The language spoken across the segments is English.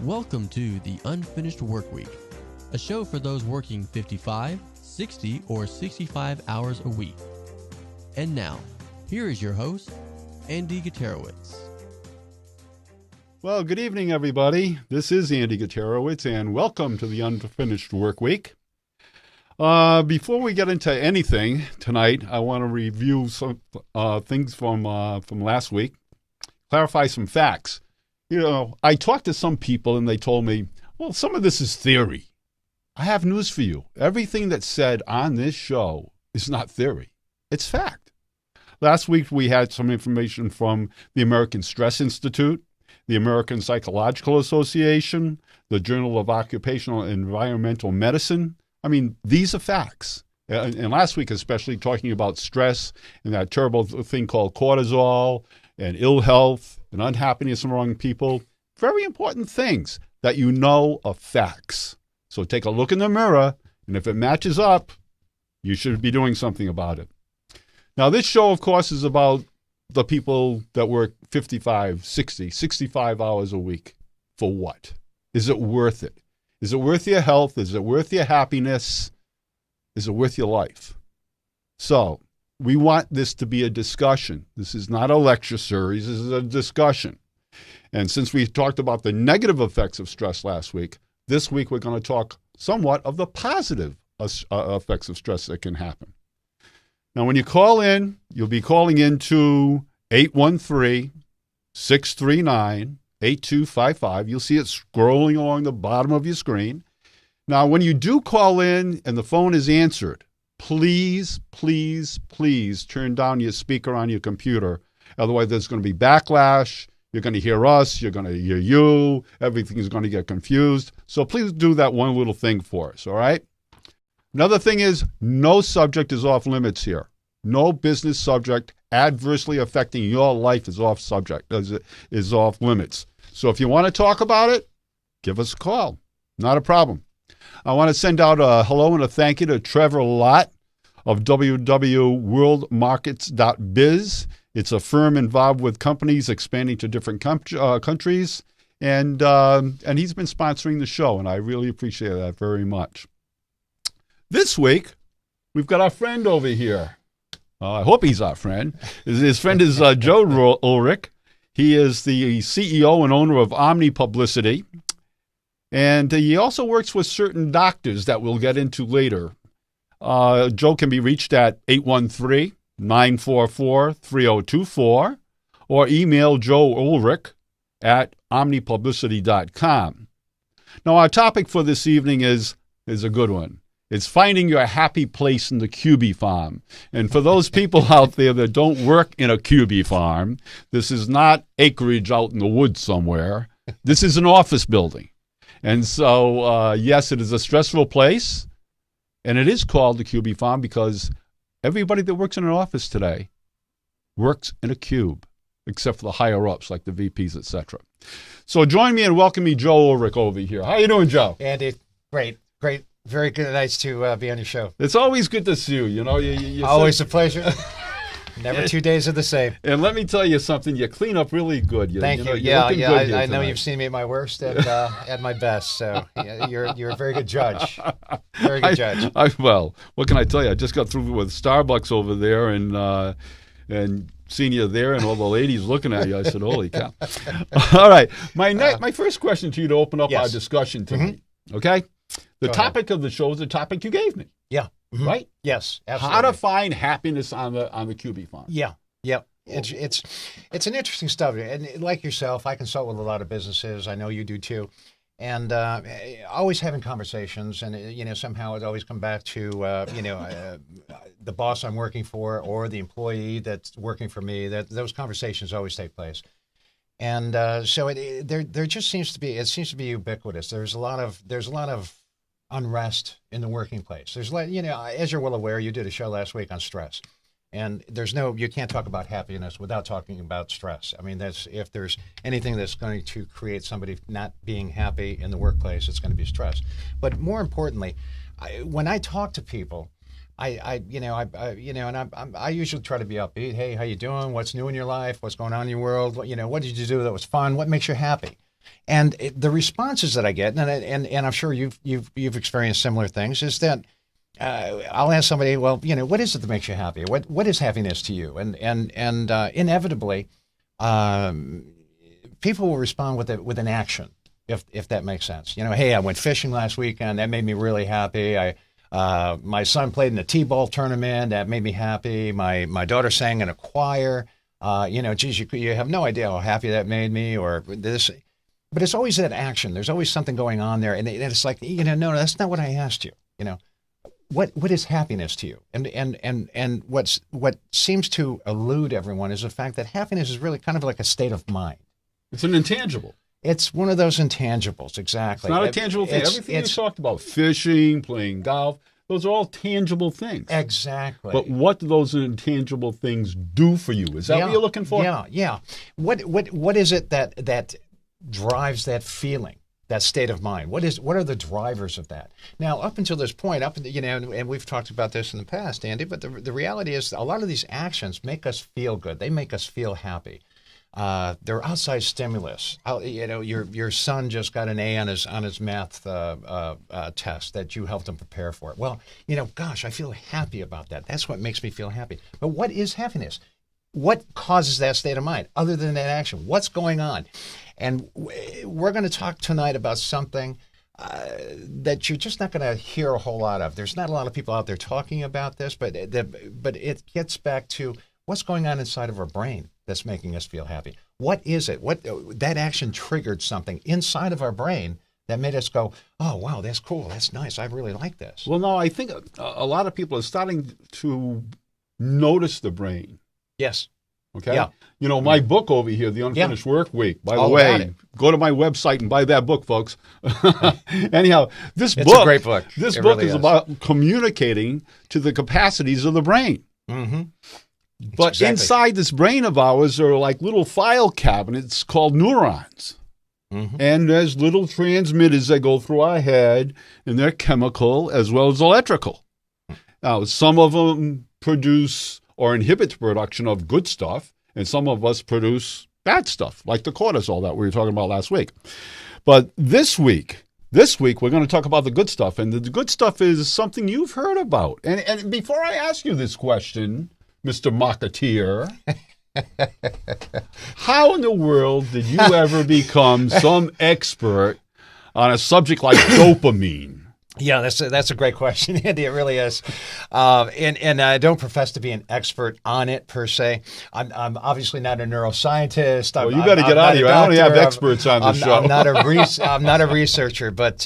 Welcome to the Unfinished Workweek, a show for those working 55, 60, or 65 hours a week. And now, here is your host, Andy Gutierrez. Well, good evening, everybody. This is Andy Gutierrez, and welcome to the Unfinished Workweek. Before we get into anything tonight, I want to review some things from last week, clarify some facts. You know, I talked to some people, and they told me, well, some of this is theory. I have news for you. Everything that's said on this show is not theory. It's fact. Last week, we had some information from the American Stress Institute, the American Psychological Association, the Journal of Occupational and Environmental Medicine. I mean, these are facts. And last week, especially talking about stress and that terrible thing called cortisol and ill health and unhappiness among people. Very important things that you know are facts. So take a look in the mirror, and if it matches up, you should be doing something about it. Now, this show, of course, is about the people that work 55, 60, 65 hours a week. For what? Is it worth it? Is it worth your health? Is it worth your happiness? Is it worth your life? So we want this to be a discussion. This is not a lecture series. This is a discussion. And since we talked about the negative effects of stress last week, this week we're going to talk somewhat of the positive effects of stress that can happen. Now, when you call in, you'll be calling into 813-639-8255. You'll see it scrolling along the bottom of your screen. Now, when you do call in and the phone is answered, please, please, please turn down your speaker on your computer. Otherwise, there's going to be backlash. You're going to hear us. You're going to hear you. Everything is going to get confused. So please do that one little thing for us, all right? Another thing is no subject is off limits here. No business subject adversely affecting your life is off limits. So if you want to talk about it, give us a call. Not a problem. I want to send out a hello and a thank you to Trevor Lott of www.worldmarkets.biz. It's a firm involved with companies expanding to different countries, and he's been sponsoring the show, and I really appreciate that very much. This week, we've got our friend over here. I hope he's our friend. His friend is Joe Ulrich. He is the CEO and owner of Omni Publicity. And he also works with certain doctors that we'll get into later. Joe can be reached at 813-944-3024 or email Joe Ulrich at omnipublicity.com. Now, our topic for this evening is a good one. It's finding your happy place in the QB farm. And for those people out there that don't work in a QB farm, this is not acreage out in the woods somewhere. This is an office building. And so, yes, it is a stressful place, and it is called the QB farm because everybody that works in an office today works in a cube, except for the higher-ups like the VPs, etc. So join me and welcome me, Joe Ulrich, over here. How you doing, Joe? Andy, great. Very good. Nice to be on your show. It's always good to see you. You know, you always a pleasure. Never 2 days are the same. And let me tell you something. You clean up really good. Thank you. Yeah. I know you've seen me at my worst and at my best. So you're a very good judge. Very good judge. Well, what can I tell you? I just got through with Starbucks over there and seeing you there and all the ladies looking at you. I said, "Holy cow!" All right. My first question to you to open up our discussion tonight. Mm-hmm. Okay. The topic of the show is the topic you gave me. Yeah. Mm-hmm. Right? Yes, absolutely. How to find happiness on the QB farm. Yeah. It's an interesting stuff. And like yourself, I consult with a lot of businesses. I know you do too. And always having conversations, and somehow it always come back to the boss I'm working for or the employee that's working for me. That those conversations always take place. And so there just seems to be ubiquitous. There's a lot of unrest in the working place. There's as you're well aware, you did a show last week on stress, and you can't talk about happiness without talking about stress. I mean, if there's anything that's going to create somebody not being happy in the workplace, it's going to be stress. But more importantly, when I talk to people, I usually try to be upbeat. Hey, how you doing? What's new in your life? What's going on in your world? What did you do that was fun? What makes you happy? And the responses that I get, and I'm sure you've experienced similar things, is that I'll ask somebody, well, what is it that makes you happy? What is happiness to you? And inevitably, people will respond with an action, if that makes sense. Hey, I went fishing last weekend. That made me really happy. My son played in a T-ball tournament. That made me happy. My daughter sang in a choir. Geez, you have no idea how happy that made me, or this. But it's always that action. There's always something going on there, and it's like, no, that's not what I asked you. What is happiness to you? And what seems to elude everyone is the fact that happiness is really kind of like a state of mind. It's an intangible. It's one of those intangibles, exactly. It's not a tangible thing. Everything you talked about, fishing, playing golf, those are all tangible things. Exactly. But what do those intangible things do for you? Is that what you're looking for? Yeah. What is it that drives that feeling, that state of mind? What are the drivers of that? Now, up until this point, and we've talked about this in the past, Andy, but the reality is a lot of these actions make us feel good. They make us feel happy. They're outside stimulus. Your son just got an A on his math test that you helped him prepare for. Well, gosh, I feel happy about that. That's what makes me feel happy. But what is happiness? What causes that state of mind other than that action? What's going on? And we're going to talk tonight about something that you're just not going to hear a whole lot of. There's not a lot of people out there talking about this, but it gets back to what's going on inside of our brain that's making us feel happy. What is it? What that action triggered something inside of our brain that made us go, oh, wow, that's cool. That's nice. I really like this. Well, no, I think a lot of people are starting to notice the brain. Yes. Okay. Yeah. My book over here, The Unfinished Work Week, by the way, go to my website and buy that book, folks. Anyhow, it's a great book. This book really is about communicating to the capacities of the brain. Mm-hmm. But inside this brain of ours are like little file cabinets called neurons. Mm-hmm. And there's little transmitters that go through our head, and they're chemical as well as electrical. Now, some of them produce or inhibit the production of good stuff, and some of us produce bad stuff, like the cortisol that we were talking about last week. But this week, we're going to talk about the good stuff, and the good stuff is something you've heard about. And before I ask you this question, Mr. Marketeer, how in the world did you ever become some expert on a subject like dopamine? Yeah, that's a great question, Andy. It really is, and I don't profess to be an expert on it per se. I'm obviously not a neuroscientist. Well, you got to get out of here. I only have experts on the show. I'm not a researcher, but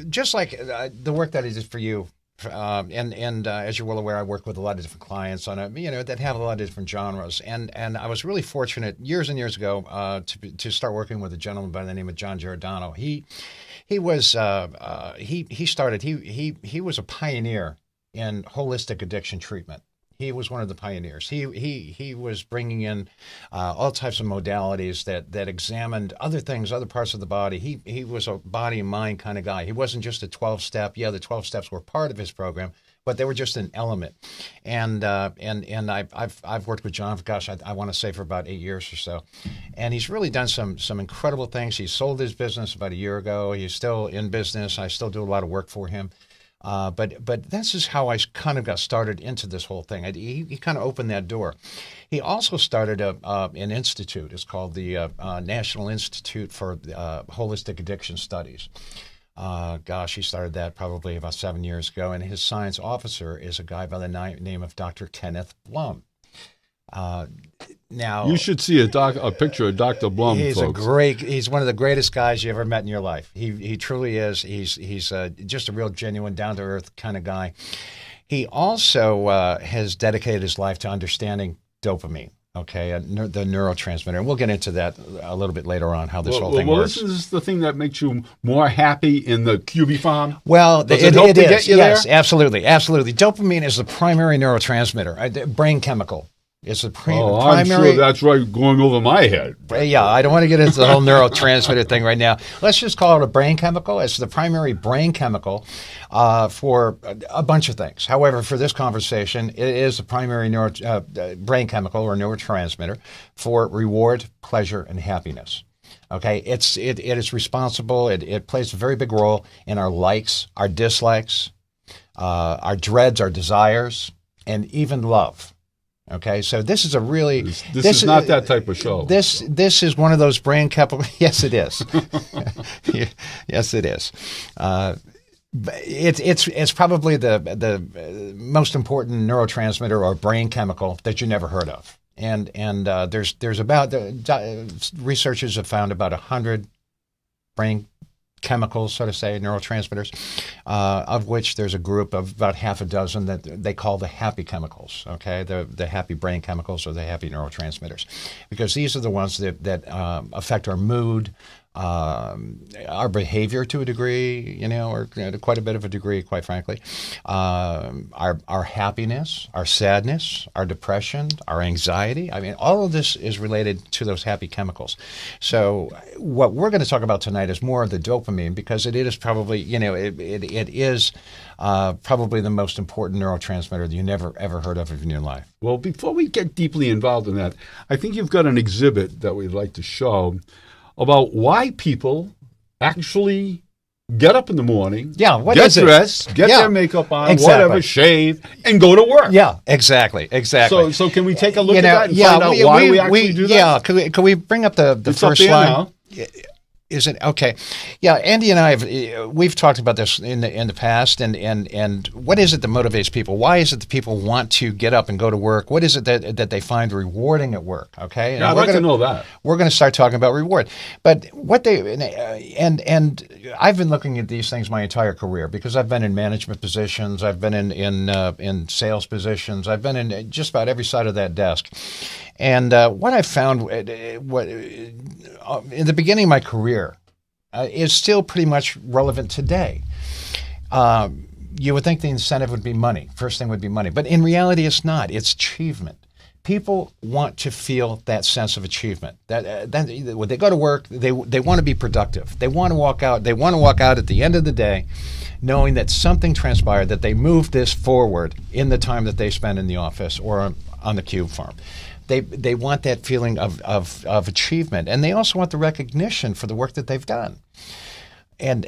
just like the work that I did for you. And as you're well aware, I work with a lot of different clients on that have a lot of different genres. And I was really fortunate years and years ago to start working with a gentleman by the name of John Giordano. He was he was a pioneer in holistic addiction treatment. He was one of the pioneers. He was bringing in all types of modalities that examined other things, other parts of the body. He was a body and mind kind of guy. He wasn't just a 12-step. Yeah, the 12 steps were part of his program, but they were just an element. And I've worked with John, gosh, I want to say for about 8 years or so. And he's really done some incredible things. He sold his business about a year ago. He's still in business. I still do a lot of work for him. But this is how I kind of got started into this whole thing. He kind of opened that door. He also started an institute. It's called the National Institute for Holistic Addiction Studies. He started that probably about 7 years ago, and his science officer is a guy by the name of Dr. Kenneth Blum. Now you should see a picture of Dr. Blum. Folks. He's one of the greatest guys you ever met in your life. He truly is. He's just a real genuine, down to earth kind of guy. He also has dedicated his life to understanding dopamine. Okay, the neurotransmitter, and we'll get into that a little bit later on. How this whole thing works. This is the thing that makes you more happy in the QB farm. Well, it is. Get you yes, there? Absolutely. Dopamine is the primary neurotransmitter, brain chemical. It's the primary. I'm sure that's right, going over my head. Yeah, I don't want to get into the whole neurotransmitter thing right now. Let's just call it a brain chemical. It's the primary brain chemical for a bunch of things. However, for this conversation, it is the primary brain chemical or neurotransmitter for reward, pleasure, and happiness. Okay, it is responsible. It plays a very big role in our likes, our dislikes, our dreads, our desires, and even love. Okay, so this is a really this is not that type of show. This is one of those brain chemical. Yes, it is. Yes, it is. It's probably the most important neurotransmitter or brain chemical that you never heard of. And there's about researchers have found about 100 brain chemicals, so to say, neurotransmitters, of which there's a group of about half a dozen that they call the happy chemicals. Okay, the happy brain chemicals or the happy neurotransmitters, because these are the ones that affect our mood, our behavior to a degree, or to quite a bit of a degree, quite frankly, our happiness, our sadness, our depression, our anxiety. I mean, all of this is related to those happy chemicals. So what we're going to talk about tonight is more of the dopamine, because it is probably, it is probably the most important neurotransmitter that you never ever heard of in your life. Well, before we get deeply involved in that, I think you've got an exhibit that we'd like to show about why people actually get up in the morning, get dressed, get their makeup on, whatever, shave, and go to work. Yeah, exactly. So can we take a look at that and find out why we actually do that? Yeah, can we bring up the first slide? Now. Is it okay? Yeah, Andy and I we've talked about this in the past, and what is it that motivates people? Why is it that people want to get up and go to work? What is it that they find rewarding at work? Okay, I'd like to know that. We're going to start talking about reward, but what they and I've been looking at these things my entire career, because I've been in management positions, I've been in sales positions, I've been in just about every side of that desk. And what I found, in the beginning of my career, is still pretty much relevant today. You would think the incentive would be money. First thing would be money. But in reality, it's not. It's achievement. People want to feel that sense of achievement. That when they go to work, they want to be productive. They want to walk out. They want to walk out at the end of the day knowing that something transpired, that they moved this forward in the time that they spend in the office or on the cube farm. They want that feeling of achievement, and they also want the recognition for the work that they've done. And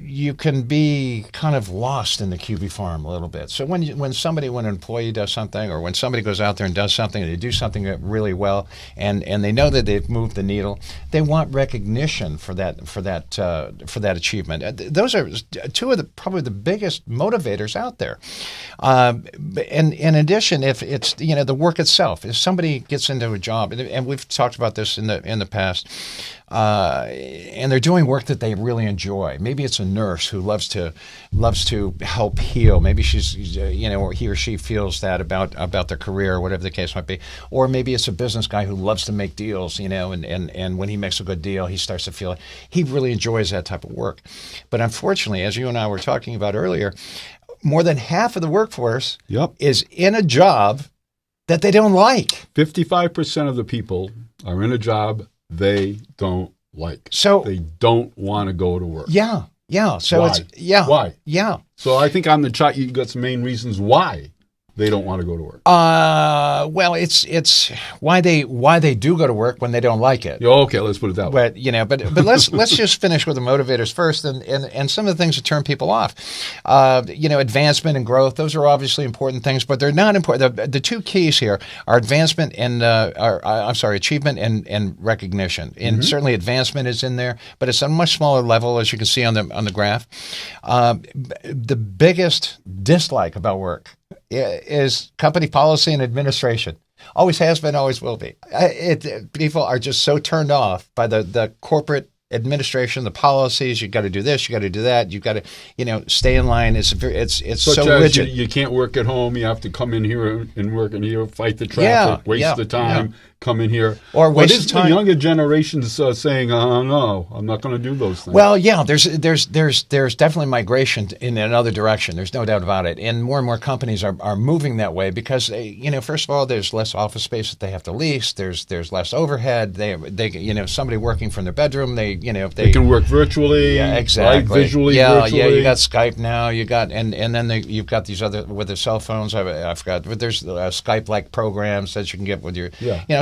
you can be kind of lost in the QB farm a little bit. So when an employee does something, or when somebody goes out there and does something, and they do something really well, and they know that they've moved the needle, they want recognition for that achievement. Those are two of probably the biggest motivators out there. And in addition, if it's the work itself, if somebody gets into a job, and we've talked about this in the past. And they're doing work that they really enjoy. Maybe it's a nurse who loves to help heal. Maybe she's or he or she feels that about their career, or whatever the case might be. Or maybe it's a business guy who loves to make deals, and when he makes a good deal, he starts to feel it. He really enjoys that type of work. But unfortunately, as you and I were talking about earlier, more than half of the workforce is in a job that they don't like. 55% of the people are in a job they don't like. So they don't want to go to work. Yeah. So why? Why? Yeah. So I think on the chart you got some main reasons why they don't want to go to work. Well, it's why they do go to work when they don't like it. Okay, let's put it that way. But let's just finish with the motivators first, and some of the things that turn people off. Advancement and growth; those are obviously important things, but they're not important. The two keys here are advancement and achievement and recognition. And certainly advancement is in there, but it's on a much smaller level, as you can see on the graph. The biggest dislike about work is company policy and administration. Always has been, always will be. People are just so turned off by the corporate administration, the policies. You got to do this, you got to do that. You got to, stay in line. It's so rigid. You can't work at home. You have to come in here and work in here, fight the traffic, waste the time. Come in here, or waste time. The younger generations saying, no, I'm not going to do those things. Well, yeah, there's definitely migration in another direction. There's no doubt about it, and more companies are moving that way because first of all, there's less office space that they have to lease. There's less overhead. They somebody working from their bedroom. They if they can work virtually, yeah, exactly, right? Visually, yeah, virtually. yeah. You got Skype now. You got and then you've got these other with the cell phones. I forgot, but there's Skype-like programs that you can get with your,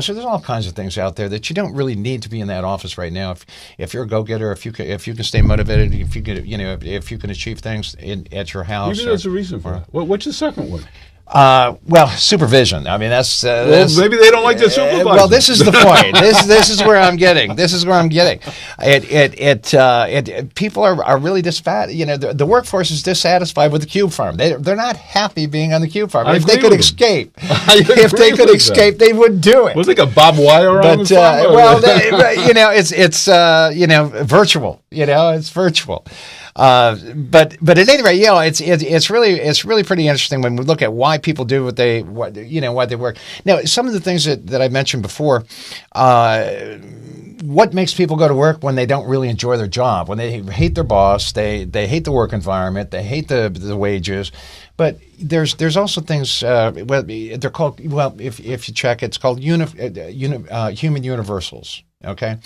So there's all kinds of things out there that you don't really need to be in that office right now. If you're a go-getter, if you can stay motivated, if you can, if you can achieve things at your house. Maybe there's a reason for that. What's the second one? Well, supervision. I mean, that's maybe they don't like the supervisor. Well, this is the point. This is where I'm getting. This is where I'm getting. People are really dissatisfied. The workforce is dissatisfied with the cube farm. They're not happy being on the cube farm. If they could escape, they would do it. Was it like a Bob Wire on the farm? It's virtual. It's virtual. But at any rate, it's really pretty interesting when we look at why people do why they work. Now, some of the things that I mentioned before, what makes people go to work when they don't really enjoy their job, when they hate their boss, they hate the work environment, they hate the wages. But there's also things they're called, if you check, it's called human universals. Okay,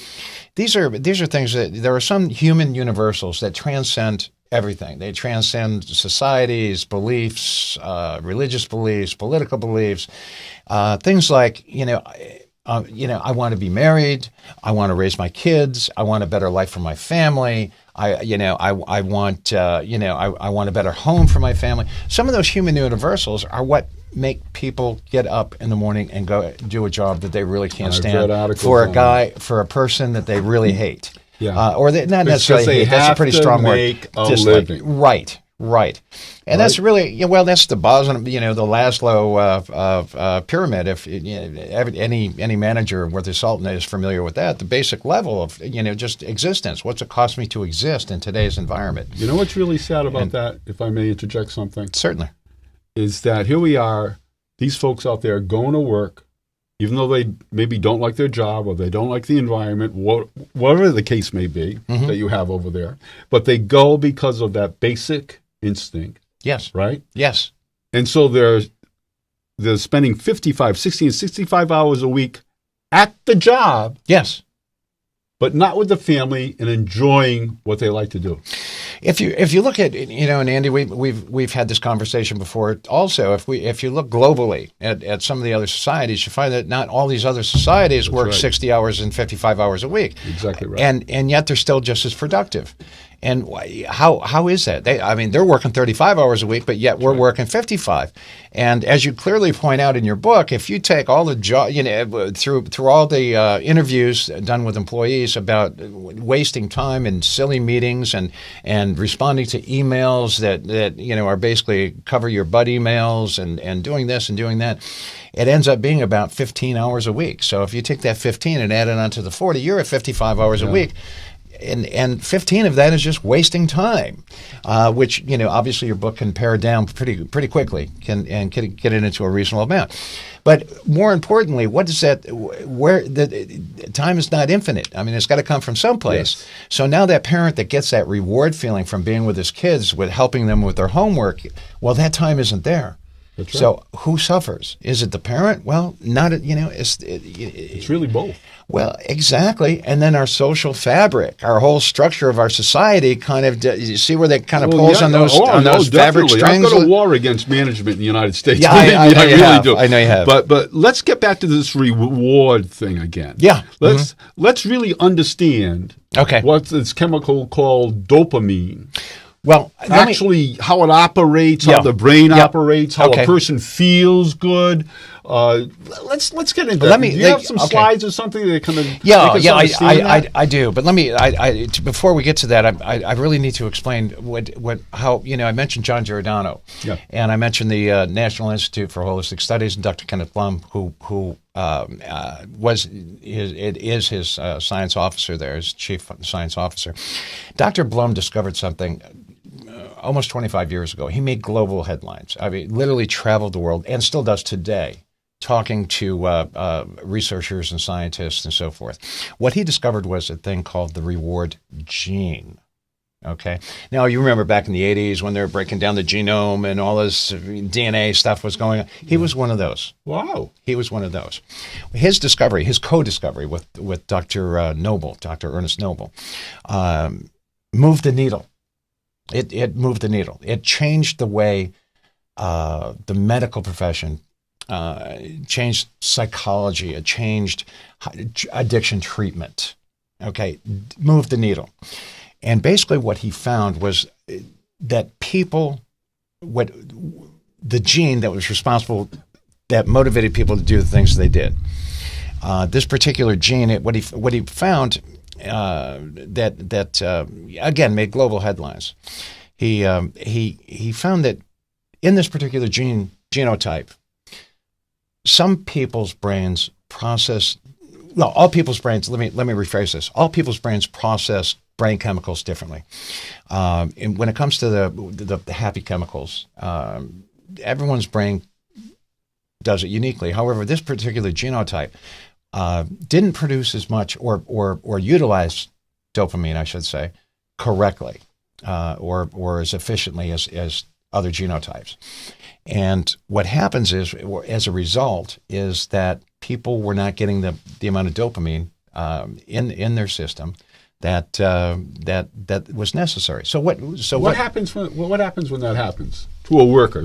these are things that there are some human universals that transcend everything. They transcend societies, beliefs, religious beliefs, political beliefs, things like I want to be married. I want to raise my kids. I want a better life for my family. I want a better home for my family. Some of those human universals are what make people get up in the morning and go do a job that they really can't stand for a person that they really hate. Yeah. Or they not necessarily hate. That's a pretty strong word. Living. Right. And that's really, that's the bottom, the Maslow pyramid. If any manager worth his salt is familiar with that, the basic level of, just existence. What's it cost me to exist in today's environment? You know what's really sad about that, if I may interject something? Certainly. Is that here we are, these folks out there going to work, even though they maybe don't like their job or they don't like the environment, whatever the case may be that you have over there, but they go because of that basic instinct. Yes. Right? Yes. And so they're spending 55, 60, and 65 hours a week at the job. Yes. But not with the family and enjoying what they like to do. If you look at, and Andy, we've had this conversation before. Also, if you look globally at some of the other societies, you find that not all these other societies work 60 hours and 55 hours a week. Exactly right. And yet they're still just as productive. And how is that? They're working 35 hours a week, but yet we're working 55. And as you clearly point out in your book, if you take all the through all the interviews done with employees about wasting time in silly meetings and responding to emails that are basically cover your butt emails and doing this and doing that, it ends up being about 15 hours a week. So if you take that 15 and add it onto the 40, you're at 55 hours a week. And 15 of that is just wasting time, which obviously your book can pare down pretty quickly, can get it into a reasonable amount. But more importantly, what is that? Where the time is not infinite. It's got to come from someplace. Yes. So now that parent that gets that reward feeling from being with his kids, with helping them with their homework, well, that time isn't there. That's right. So who suffers? Is it the parent? Well, not it's really both. Well, exactly. And then our social fabric, our whole structure of our society kind of, you see where that kind of pulls on those fabric strings? I've got a war against management in the United States. Yeah, I really do. I know you have. But let's get back to this reward thing again. Yeah. Let's really understand what's this chemical called dopamine. Well, how it operates, how the brain operates, how a person feels good. Let's get into that. Do you have some slides or something that kind of I do. But let me before we get to that, I really need to explain how I mentioned John Giordano, and I mentioned the National Institute for Holistic Studies and Dr. Kenneth Blum, who is his science officer there, his chief science officer. Dr. Blum discovered something almost 25 years ago. He made global headlines. Literally traveled the world and still does today, talking to researchers and scientists and so forth. What he discovered was a thing called the reward gene. Okay. Now, you remember back in the 80s when they were breaking down the genome and all this DNA stuff was going on. He was one of those. Wow. He was one of those. His discovery, his co-discovery with Dr. Noble, Dr. Ernest Noble, moved the needle. It moved the needle. It changed the way the medical profession, changed psychology. It changed addiction treatment. Okay, moved the needle. And basically what he found was that people, the gene that was responsible, that motivated people to do the things they did. This particular gene, what he found that again made global headlines. He found that in this particular genotype, some people's brains process. Well, all people's brains. Let me rephrase this. All people's brains process brain chemicals differently. And when it comes to the happy chemicals, everyone's brain does it uniquely. However, this particular genotype didn't produce as much or utilize dopamine, I should say, correctly or as efficiently as other genotypes. And what happens is, as a result, is that people were not getting the amount of dopamine in their system that was necessary. So what happens when that happens to a worker?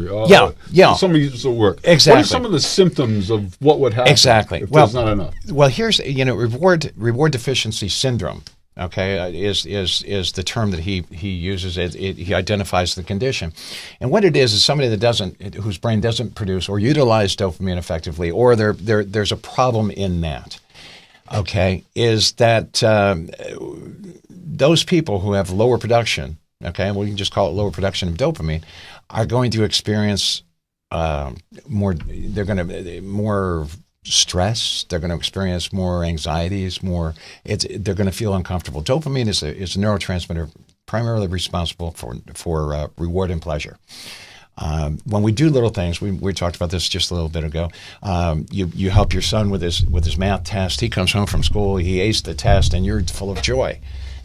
Somebody uses a work. Exactly. What are some of the symptoms of what would happen? Exactly. If there's not enough. Well, here's reward deficiency syndrome. Okay, is the term that he uses. He identifies the condition, and what it is somebody whose brain doesn't produce or utilize dopamine effectively, or there's a problem in that. Okay, is that those people who have lower production, okay, we can just call it lower production of dopamine, are going to experience more. They're going to more stress. They're going to experience more anxieties. They're going to feel uncomfortable. Dopamine is a neurotransmitter primarily responsible for reward and pleasure. When we do little things, we talked about this just a little bit ago. You help your son with his math test. He comes home from school. He aced the test, and you're full of joy.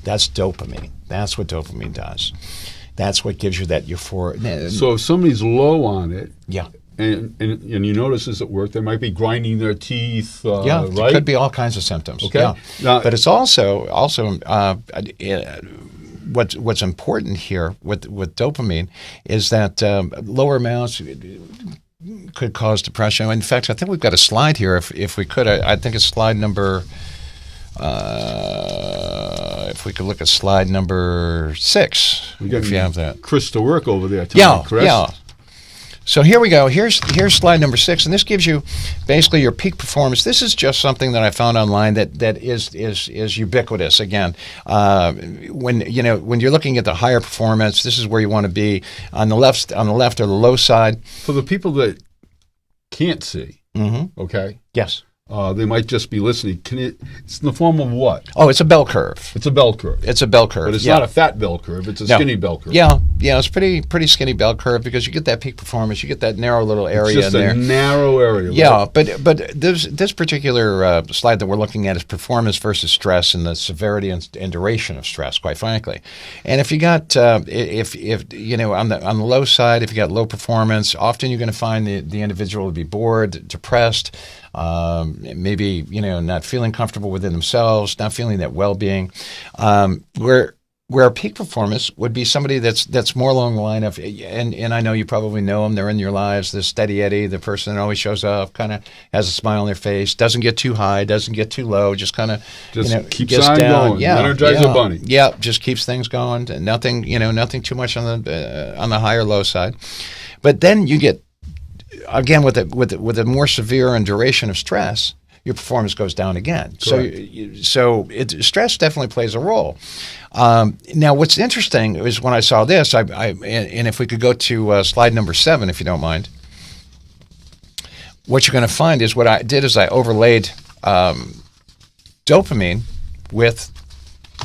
That's dopamine. That's what dopamine does. That's what gives you that euphoria. So if somebody's low on it, yeah. And you notice this at work, they might be grinding their teeth, right? It could be all kinds of symptoms. Okay. Yeah. Now, but it's also what's important here with dopamine is that lower amounts could cause depression. In fact, I think we've got a slide here. If we could, I think it's slide number. If we could look at slide number 6, if you have that. Chris to work over there. Chris. Yeah. So here we go. Here's slide number 6, and this gives you basically your peak performance. This is just something that I found online that is ubiquitous. Again, when you're looking at the higher performance, this is where you want to be. On the left or the low side. For the people that can't see, okay. Yes. They might just be listening. It's in the form of what? Oh, it's a bell curve. It's a bell curve. It's a bell curve. But it's not a fat bell curve. It's a skinny bell curve. Yeah, it's pretty skinny bell curve because you get that peak performance. You get that narrow little area it's just in there. A narrow area. Yeah, right? but this particular slide that we're looking at is performance versus stress and the severity and duration of stress, quite frankly. And if you got if on the low side, if you got low performance, often you're going to find the individual to be bored, depressed. Maybe not feeling comfortable within themselves, not feeling that well-being. Where peak performance would be somebody that's more along the line of, and I know you probably know them. They're in your lives. The steady Eddie, the person that always shows up, kind of has a smile on their face, doesn't get too high, doesn't get too low, just kind of keeps gets on down. going. Energizer Bunny. Yeah, just keeps things going. Nothing too much on the high or low side. But then you get, again, with a more severe and duration of stress, your performance goes down again. Correct. So stress definitely plays a role. Now, what's interesting is when I saw this, and if we could go to slide number 7, if you don't mind, what you're going to find is what I did is I overlaid dopamine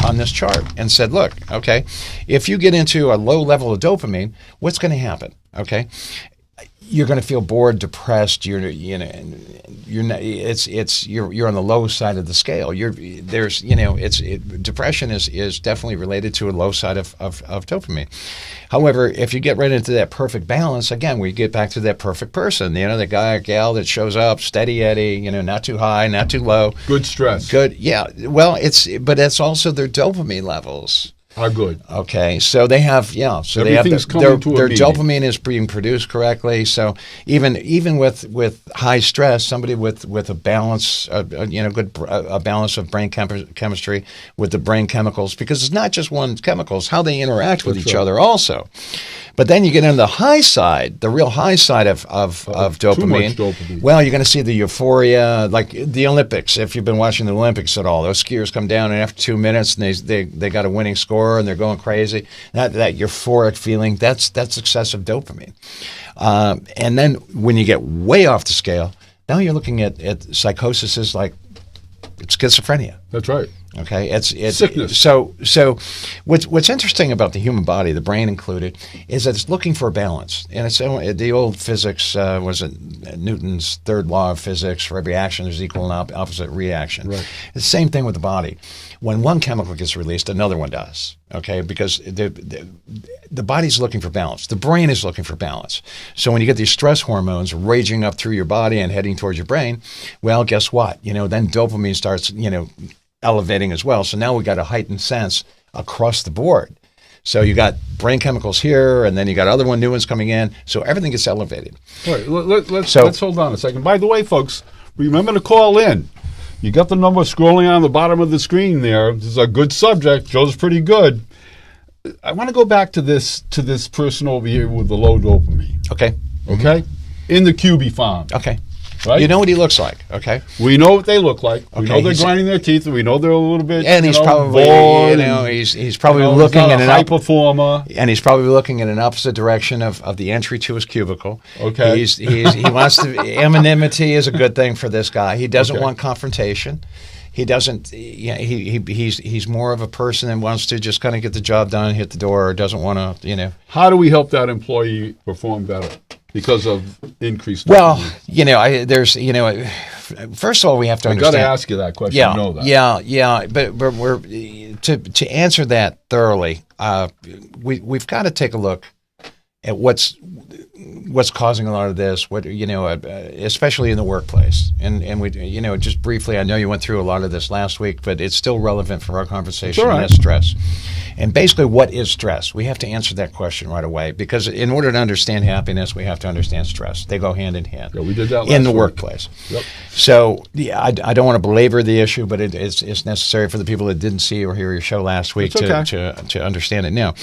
on this chart and said, look, okay, if you get into a low level of dopamine, what's going to happen? Okay. you're going to feel bored, depressed. You're not. You're on the low side of the scale. Depression is definitely related to a low side of dopamine. However, if you get right into that perfect balance, again, we get back to that perfect person. The guy or gal that shows up, steady Eddie. Not too high, not too low. Good stress. Good. Yeah. Well, but it's also their dopamine levels. Are good. Okay, so they have So they have their dopamine is being produced correctly. So even with high stress, somebody with a balance, a balance of brain chemistry with the brain chemicals, because it's not just one chemical; it's how they interact with each other also. But then you get into the high side, the real high side of dopamine. Too much dopamine. Well, you're going to see the euphoria, like the Olympics. If you've been watching the Olympics at all, those skiers come down, and after 2 minutes, and they got a winning score, and they're going crazy. That euphoric feeling, that's excessive dopamine. And then when you get way off the scale, now you're looking at psychosis like schizophrenia. That's right. Okay, it's sickness. So what's interesting about the human body, the brain included, is that it's looking for a balance. And it's the old physics, was it Newton's third law of physics? For every action, there's equal and opposite reaction. Right. It's the same thing with the body. When one chemical gets released, another one does. Okay, because the body's looking for balance. The brain is looking for balance. So when you get these stress hormones raging up through your body and heading towards your brain, well, guess what? Then dopamine starts, elevating as well. So now we got a heightened sense across the board. So you got brain chemicals here, and then you got new ones coming in. So everything gets elevated. All right, let's hold on a second. By the way, folks, remember to call in. You got the number scrolling on the bottom of the screen there. This is a good subject. Joe's pretty good. I want to go back to this person over here with the low dopamine. Okay. Okay? In the QB farm. Okay. Right? You know what he looks like, okay? We know what they look like. We know they're grinding their teeth, and we know they're a little bit, and he's probably, bored. He's probably looking at a high performer, and he's probably looking in an opposite direction of the entry to his cubicle. Okay, he wants to. Anonymity is a good thing for this guy. He doesn't want confrontation. He doesn't. He's more of a person that wants to just kind of get the job done, hit the door, or doesn't want to. How do we help that employee perform better? Because of increased. Well, first of all, we have to understand. I got to ask you that question. Yeah, you know that. Yeah. But we're to answer that thoroughly. We've got to take a look at what's causing a lot of this. Especially in the workplace. And we, just briefly, I know you went through a lot of this last week, but it's still relevant for our conversation. All right. That's stress. And basically, what is stress? We have to answer that question right away, because in order to understand happiness, we have to understand stress. They go hand in hand. Yeah, we did that in the week. Workplace. Yep. So I don't want to belabor the issue, but it's necessary for the people that didn't see or hear your show last week to understand it now.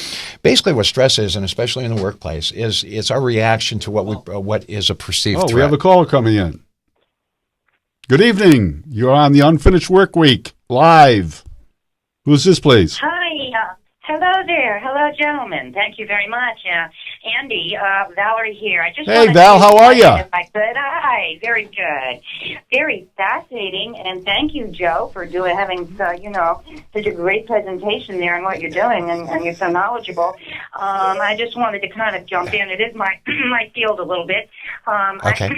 Basically, what stress is, and especially in the workplace, is it's our reaction to what is a perceived threat. We have a caller coming in. Good evening. You're on the Unfinished Work Week live. Who's this, please? Hi. Hello there. Hello, gentlemen. Thank you very much. Andy, Valerie here. Hey, Val, how are you? If I could. Hi. Very good. Very fascinating. And thank you, Joe, for having such a great presentation there on what you're doing, and you're so knowledgeable. I just wanted to kind of jump in. It is my field a little bit. Okay.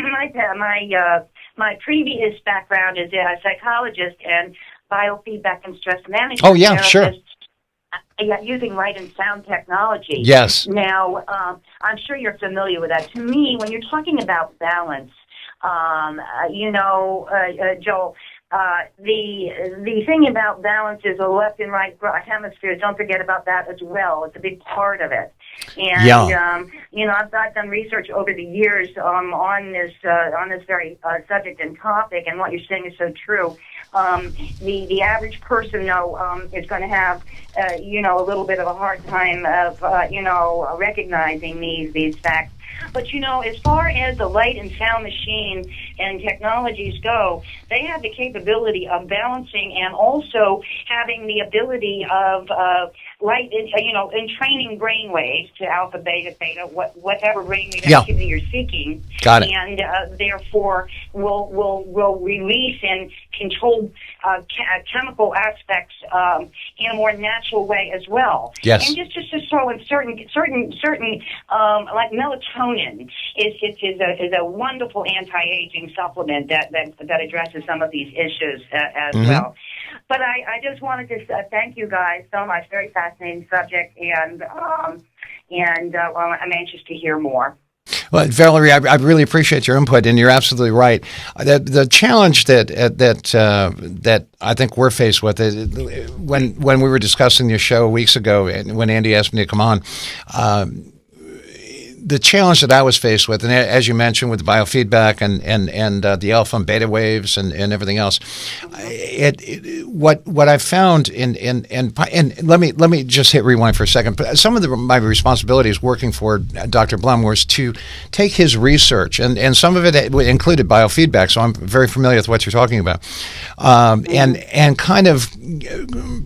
My previous background is a psychologist and biofeedback and stress management. Oh, yeah, sure. Using light and sound technology. Yes. Now, I'm sure you're familiar with that. To me, when you're talking about balance, Joel, the thing about balance is the left and right hemispheres. Don't forget about that as well. It's a big part of it. And I've done research over the years on this very subject and topic, and what you're saying is so true. The average person, is going to have a little bit of a hard time of recognizing these facts. But, as far as the light and sound machine and technologies go, they have the capability of balancing and also having the ability of light, in training brain waves to alpha, beta, theta, whatever brainwave activity you're seeking. Got it. And therefore will release and control chemical aspects in a more natural way as well. Yes. And just so in certain like melatonin is a wonderful anti-aging supplement that addresses some of these issues as well. But I just wanted to thank you guys so much. Very fascinating subject, and well, I'm anxious to hear more. Well, Valerie, I really appreciate your input, and you're absolutely right. The challenge that I think we're faced with is when we were discussing your show weeks ago, and when Andy asked me to come on. The challenge that I was faced with, and as you mentioned, with the biofeedback and the alpha and beta waves and everything else, what I found and let me just hit rewind for a second. Some of my responsibilities working for Dr. Blum was to take his research, and some of it included biofeedback, so I'm very familiar with what you're talking about, and kind of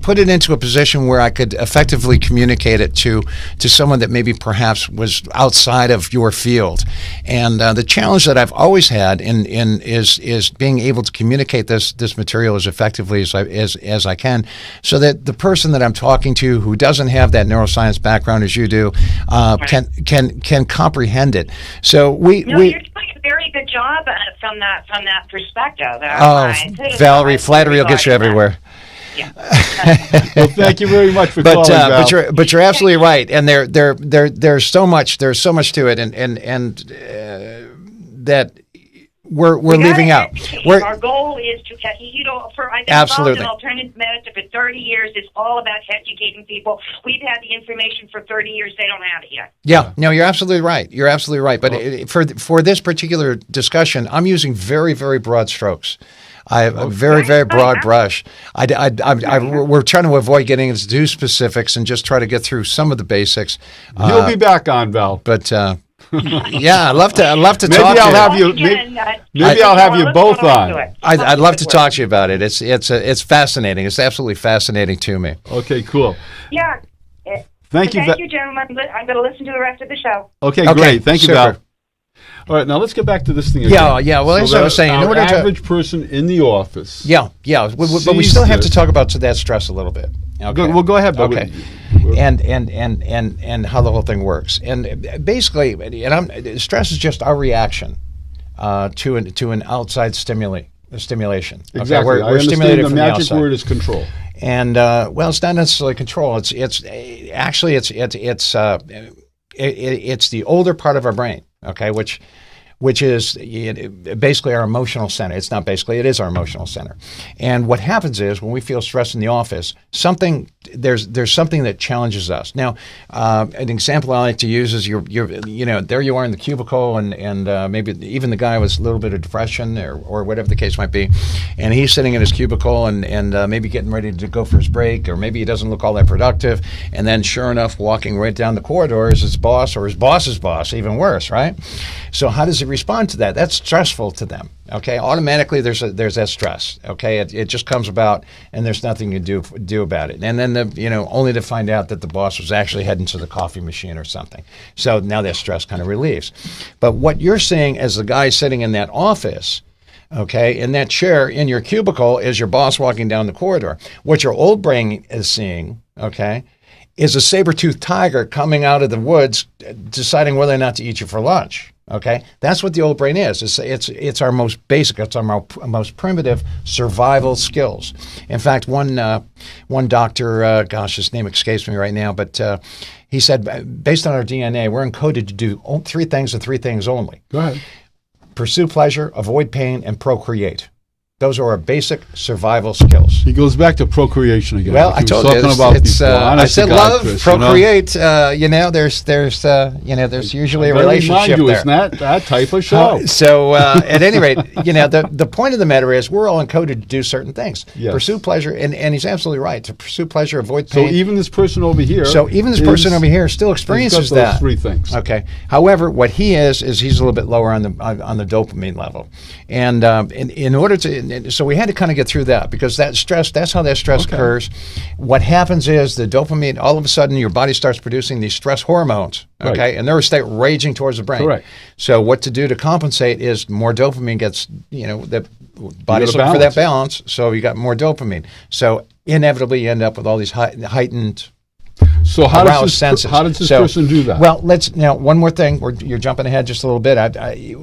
put it into a position where I could effectively communicate it to someone that maybe perhaps was outside of your field. And the challenge that I've always had is being able to communicate this material as effectively as I can, so that the person that I'm talking to who doesn't have that neuroscience background as you do can comprehend it. So you're doing a very good job from that perspective. Valerie, flattery will get you everywhere. Yeah. Well, thank you very much for calling, Val. But you're absolutely right, and there's so much to it, and that we're leaving out. Our goal is to, I've been involved in alternative medicine for 30 years. It's all about educating people. We've had the information for 30 years. They don't have it yet. Yeah, no, you're absolutely right. You're absolutely right. But for this particular discussion, I'm using very, very broad strokes. I have a very, very broad brush. We're trying to avoid getting into too specifics and just try to get through some of the basics. You'll be back on, Val. But yeah, I'd love to maybe talk I'll to you. Maybe I'll have you both on. I'd love to talk to you about it. It's fascinating. It's absolutely fascinating to me. Okay, cool. Yeah. Thank you, gentlemen. I'm going to listen to the rest of the show. Okay, great. Thank you, Val. All right, now let's get back to this thing again. Yeah. Well, that's what I was saying. Our average person in the office. Yeah. But we still have to talk about that stress a little bit. Okay. Well, go ahead. Okay. And how the whole thing works. And basically, stress is just our reaction to an outside stimulation. Okay? Exactly. We're stimulated from the outside. The magic word is control. And it's not necessarily control. It's the older part of our brain. Okay, which is basically our emotional center. It's not basically; it is our emotional center. And what happens is when we feel stressed in the office, there's something that challenges us. Now, an example I like to use is there you are in the cubicle, and maybe even the guy with a little bit of depression or whatever the case might be, and he's sitting in his cubicle and maybe getting ready to go for his break, or maybe he doesn't look all that productive, and then sure enough, walking right down the corridor is his boss or his boss's boss, even worse, right? So how does he respond to that? That's stressful to them. Okay, automatically there's that stress. Okay, it just comes about, and there's nothing you do about it. And then only to find out that the boss was actually heading to the coffee machine or something. So now that stress kind of relieves. But what you're seeing as the guy sitting in that office, okay, in that chair in your cubicle, is your boss walking down the corridor. What your old brain is seeing, okay, is a saber-toothed tiger coming out of the woods, deciding whether or not to eat you for lunch. Okay, that's what the old brain is. It's our most basic, it's our most primitive survival skills. In fact, one doctor, his name escapes me right now, but he said, based on our DNA, we're encoded to do three things and three things only. Go ahead. Pursue pleasure, avoid pain, and procreate. Those are our basic survival skills. He goes back to procreation again. Well, I told you, I said love, Chris, procreate. There's usually a relationship there. It's not that type of show. So, at any rate, the point of the matter is we're all encoded to do certain things. Yes. Pursue pleasure, and he's absolutely right. To pursue pleasure, avoid pain. So even this person over here. Still experiences that. Those three things. Okay. However, what he is he's a little bit lower on the dopamine level, and in order to. So we had to kind of get through that, because that stress, that's how that stress occurs. What happens is the dopamine, all of a sudden your body starts producing these stress hormones, okay? Right. And they're raging towards the brain. Correct. So what to do to compensate is more dopamine gets, the body's looking for that balance, so you got more dopamine. So inevitably you end up with all these heightened So how aroused does senses. how does this person do that? Well, let's now one more thing. You're jumping ahead just a little bit.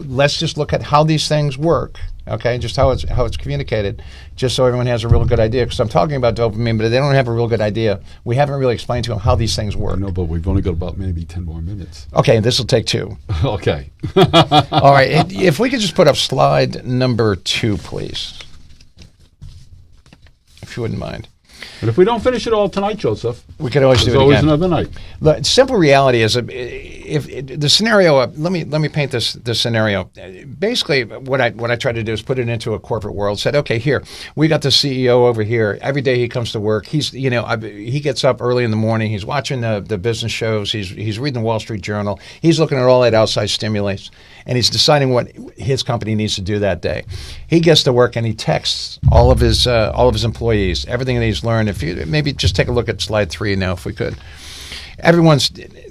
Let's just look at how these things work. Okay, just how it's communicated, just so everyone has a real good idea. Because I'm talking about dopamine, but they don't have a real good idea. We haven't really explained to them how these things work. No, but we've only got about maybe 10 more minutes. Okay, this will take 2. Okay. All right, if we could just put up slide number 2, please, if you wouldn't mind. And if we don't finish it all tonight, Joseph, we could always do it there's always again. another night. The simple reality is, if the scenario, let me paint this scenario. Basically, what I try to do is put it into a corporate world. Said, okay, here we got the CEO over here. Every day he comes to work. He gets up early in the morning. He's watching the business shows. He's reading the Wall Street Journal. He's looking at all that outside stimulus, and he's deciding what his company needs to do that day. He gets to work and he texts all of his employees everything that he's learned. If you maybe just take a look at slide 3 now, if we could.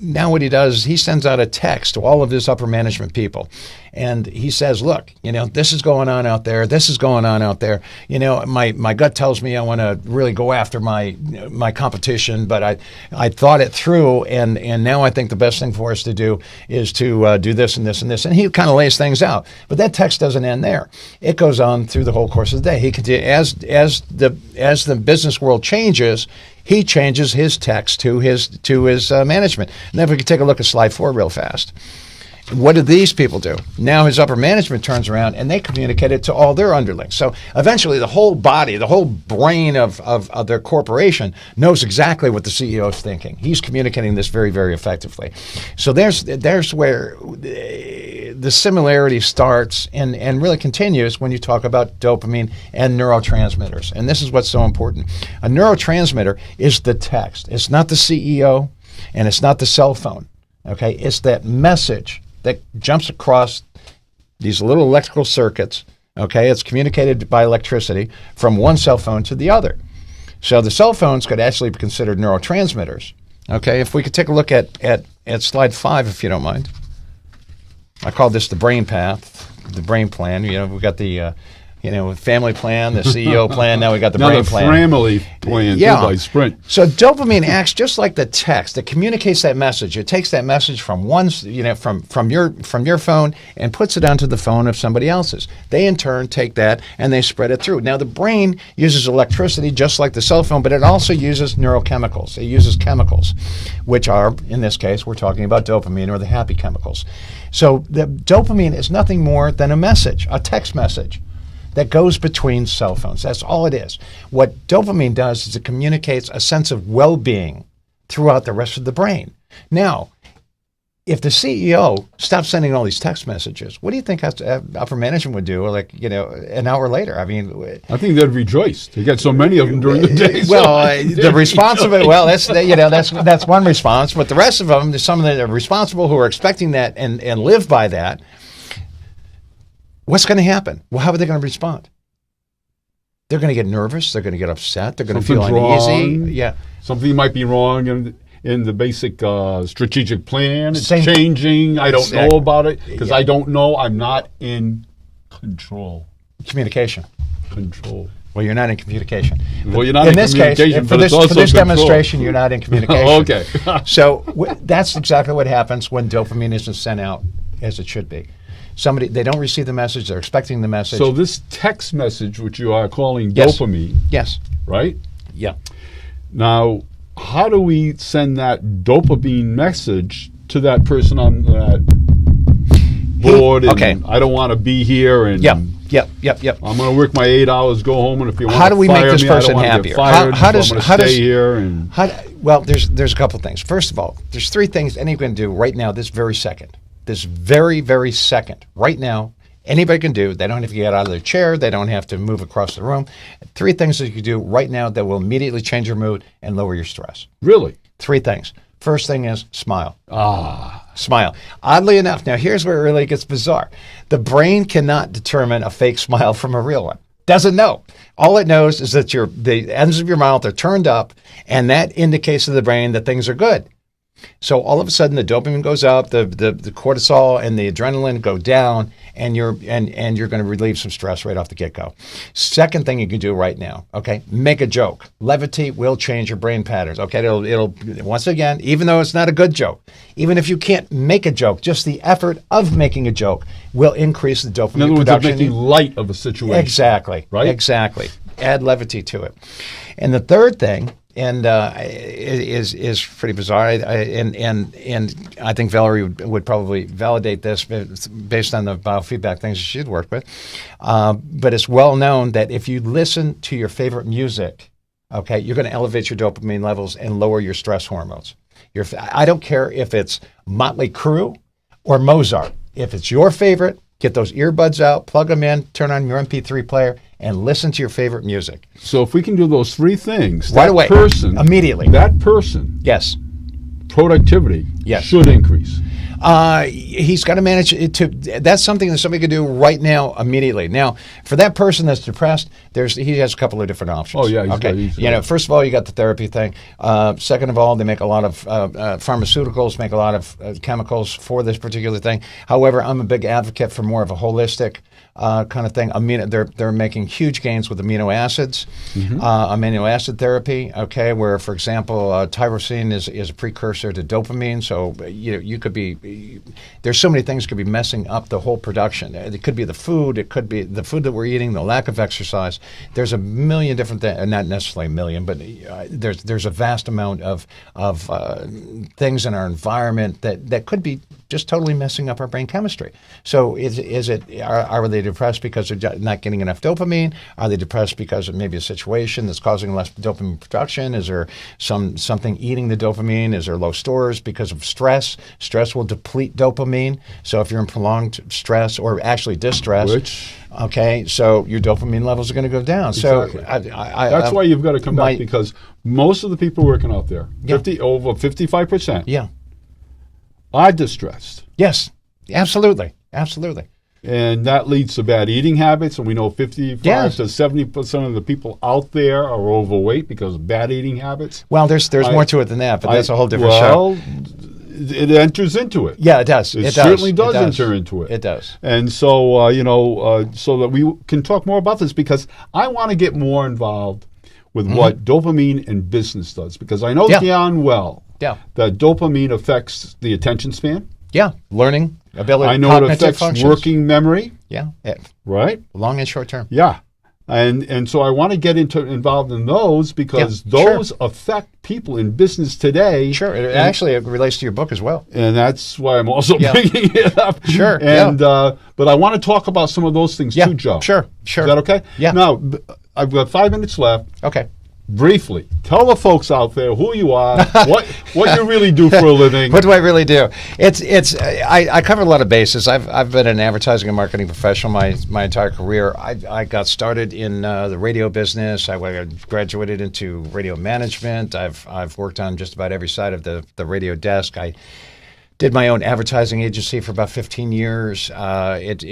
Now what he does is he sends out a text to all of his upper management people, and he says, look, this is going on out there. This is going on out there. My gut tells me I want to really go after my competition, but I thought it through, and now I think the best thing for us to do is to do this and this and this. And he kind of lays things out. But that text doesn't end there. It goes on through the whole course of the day. He continue, as the business world changes, he changes his text to his management. Now, if we could take a look at slide 4 real fast. What do these people do? Now his upper management turns around and they communicate it to all their underlings. So eventually the whole body, the whole brain of their corporation knows exactly what the CEO is thinking. He's communicating this very, very effectively. So there's where the similarity starts and really continues when you talk about dopamine and neurotransmitters. And this is what's so important. A neurotransmitter is the text. It's not the CEO and it's not the cell phone. Okay, it's that message that jumps across these little electrical circuits. Okay, it's communicated by electricity from one cell phone to the other. So the cell phones could actually be considered neurotransmitters. Okay, if we could take a look at slide 5, if you don't mind. I call this the brain path, the brain plan. We've got the family plan, the CEO plan. Now we got the brain plan. Now the family plan too by Sprint. So dopamine acts just like the text. It communicates that message. It takes that message from from your phone and puts it onto the phone of somebody else's. They in turn take that and they spread it through. Now the brain uses electricity just like the cell phone, but it also uses neurochemicals. It uses chemicals, which are, in this case, we're talking about dopamine or the happy chemicals. So the dopamine is nothing more than a message, a text message that goes between cell phones. That's all it is. What dopamine does is it communicates a sense of well-being throughout the rest of the brain. Now, if the CEO stops sending all these text messages, what do you think upper management would do? An hour later? I mean, I think they'd rejoice. They get so many of them during the day. Well, the response of it. Well, that's one response. But the rest of them, there's some that are responsible who are expecting that and live by that. What's going to happen? Well, how are they going to respond? They're going to get nervous. They're going to get upset. They're going to feel uneasy. Wrong. Yeah, something might be wrong in the basic strategic plan. It's changing. I don't know about it because I don't know. I'm not in control. Communication. Control. Well, you're not in communication. Well, you're not in this communication, case, for this demonstration, you're not in communication. Okay. So that's exactly what happens when dopamine isn't sent out as it should be. They don't receive the message. They're expecting the message. So this text message, which you are calling dopamine, yes, right? Yeah. Now, how do we send that dopamine message to that person on that board? And I don't want to be here. And Yep. I'm going to work my 8 hours, go home, and if you want to fire me, how do we make this person I don't happier? Fired, how does stay here? And well, there's a couple of things. First of all, there's 3 things anyone can do right now, this very second. This very, very second, right now, anybody can do. They don't have to get out of their chair. They don't have to move across the room. 3 things that you can do right now that will immediately change your mood and lower your stress. Really? 3 things. First thing is smile. Smile. Oddly enough, now here's where it really gets bizarre. The brain cannot determine a fake smile from a real one. Doesn't know. All it knows is that the ends of your mouth are turned up, and that indicates to the brain that things are good. So all of a sudden the dopamine goes up, the cortisol and the adrenaline go down, and you're going to relieve some stress right off the get-go. Second thing you can do right now, okay, make a joke. Levity will change your brain patterns. Okay, it'll once again, even though it's not a good joke, even if you can't make a joke, just the effort of making a joke will increase the dopamine In other words, production. making light of a situation. Exactly. Right? Exactly. Add levity to it. And the third thing, and is pretty bizarre, and I think Valerie would probably validate this based on the biofeedback things she'd worked with, but it's well known that if you listen to your favorite music, okay, you're going to elevate your dopamine levels and lower your stress hormones. I don't care if it's Motley Crue or Mozart. If it's your favorite, get those earbuds out, plug them in, turn on your MP3 player, and listen to your favorite music. So if we can do those three things, right away, immediately, that person, yes, productivity should increase. He's got to manage it to. That's something that somebody could do right now, immediately. Now, for that person that's depressed, he has a couple of different options. Oh yeah, first of all, you got the therapy thing. Second of all, they make a lot of pharmaceuticals, make a lot of chemicals for this particular thing. However, I'm a big advocate for more of a holistic kind of thing. They're making huge gains with amino acids, amino acid therapy. Okay, where for example, tyrosine is a precursor to dopamine. So you could be. There's so many things could be messing up the whole production. It could be the food. It could be the food that we're eating, the lack of exercise. There's a million different things, not necessarily a million, but there's a vast amount of things in our environment that could be just totally messing up our brain chemistry. So are they depressed because they're not getting enough dopamine? Are they depressed because of maybe a situation that's causing less dopamine production? Is there something eating the dopamine? Is there low stores because of stress? Stress will deplete dopamine. So if you're in prolonged stress or actually distress, okay, so your dopamine levels are going to go down. Exactly. So that's why you've got to come back, because most of the people working out there, over 55%, are distressed. Yes, absolutely. And that leads to bad eating habits, and we know 55 to 70% of the people out there are overweight because of bad eating habits. Well, there's more to it than that, but that's a whole different show. It enters into it. Yeah, it does. It certainly does enter into it. It does. And so, so that we can talk more about this, because I want to get more involved with what dopamine in business does, because I know damn well that dopamine affects the attention span. Yeah, learning, ability, I know it affects functions. Working memory. Yeah. Right? Long and short term. Yeah. And so I want to get involved in those, because those affect people in business today. Sure. It relates to your book as well. And that's why I'm also bringing it up. Sure. And but I want to talk about some of those things too, Joe. Sure. Is that okay? Yeah. Now, I've got 5 minutes left. Okay. Briefly, tell the folks out there who you are, what you really do for a living. What do I really do? I cover a lot of bases. I've been an advertising and marketing professional my entire career. I got started in the radio business. I graduated into radio management. I've worked on just about every side of the radio desk. I did my own advertising agency for about 15 years. It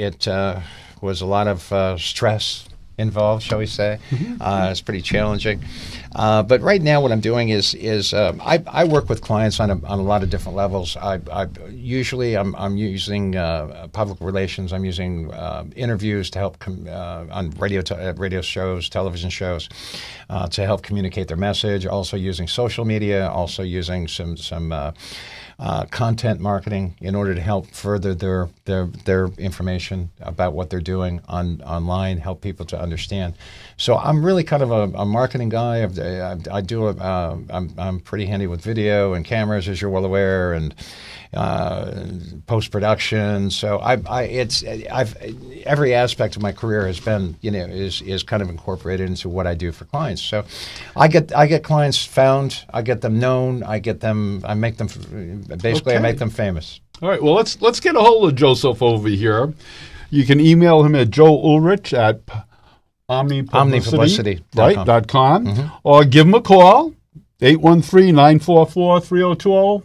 was a lot of stress involved, shall we say. It's pretty challenging. But right now what I'm doing is I work with clients on a lot of different levels. Usually I'm using public relations. I'm using interviews to help on radio shows, television shows, to help communicate their message. Also using social media, also using some content marketing in order to help further their information about what they're doing online, help people to understand. So I'm really kind of a marketing guy. I'm pretty handy with video and cameras, as you're well aware, and post-production. So every aspect of my career has been, is kind of incorporated into what I do for clients. So I get clients found, I get them known, I make them famous. All right. Well, let's get a hold of Joseph over here. You can email him at Joe Ulrich at omnipublicity.com, or give him a call, 813-944-3020.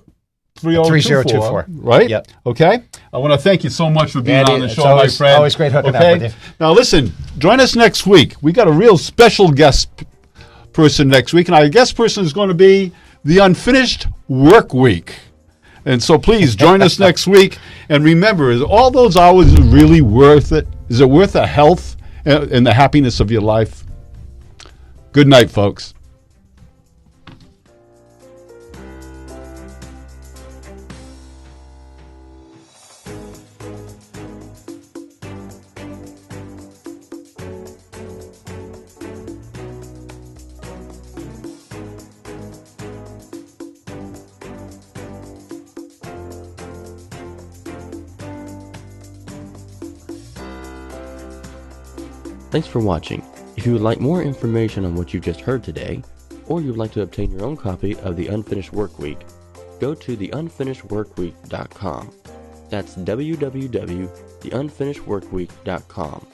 3024, right? Yep. Okay. I want to thank you so much for being on the show, my friend. Always great hooking up with you. Now, listen, join us next week. We got a real special guest person next week, and our guest person is going to be the Unfinished Work Week. And so please join us next week. And remember, is all those hours really worth it? Is it worth the health and the happiness of your life? Good night, folks. Thanks for watching. If you would like more information on what you just heard today, or you would like to obtain your own copy of The Unfinished Workweek, go to theunfinishedworkweek.com. That's www.theunfinishedworkweek.com.